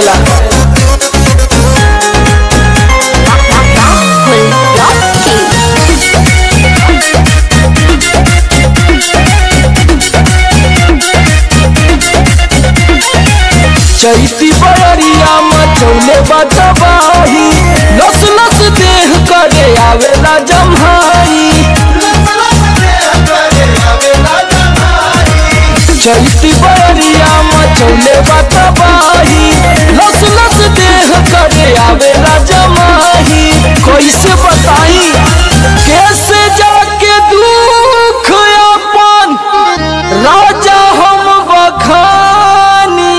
पड़ेला। चैती बयरिया मचौले बतबाही, लस लस देह करे आवेला जम्हाई। चैती बयरिया मचौले बतबाही, लस लस देह करे आवेला जमाही। कैसे बताई कैसे जाके दुख अपन राजा हम बखानी,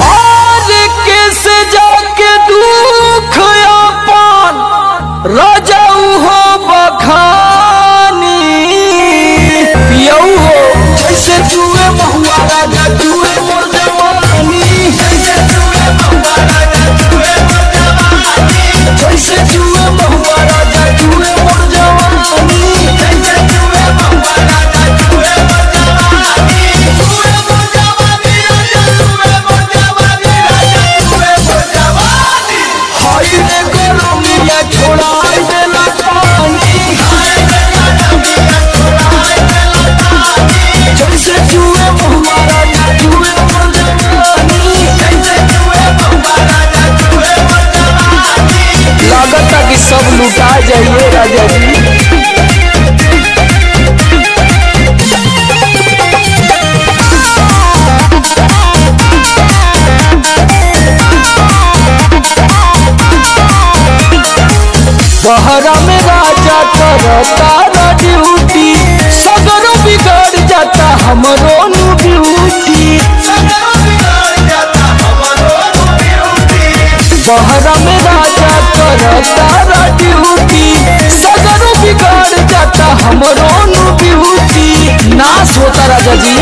और कैसे जाके दुख अपन राजा हो बखानी। पियौ हो जैसे जुए महुआ राजा जुए मोर जवानी, जैसे जुए महुआ राजा जुए मोर जवानी, जैसे जुए महुआ राजा जुए मोर जवानी, जैसे जुए महुआ राजा जुए मोर जवानी, जुए मोर जवानी राजा जुए मोर जवानी, राजा जुए मोर जवानी। हाय रे गरमिया छोड़ाई देला पानी, हाय रे गरमिया छोड़ाई देला पानी, जैसे जुए महुआ राजा जुए मोर जवानी, जैसे जुए महुआ राजा जुए मोर जवानी। लागता कि सब लुटा जाइए राजा जी। बहरा में राजा करता ड्यूटी, सगरो बिगड़ जाता हमरो नु ड्यूटी। बहरा में राजा करता ड्यूटी, सगरो बिगड़ जाता हमरो नु ड्यूटी। नाश होता राजा जी।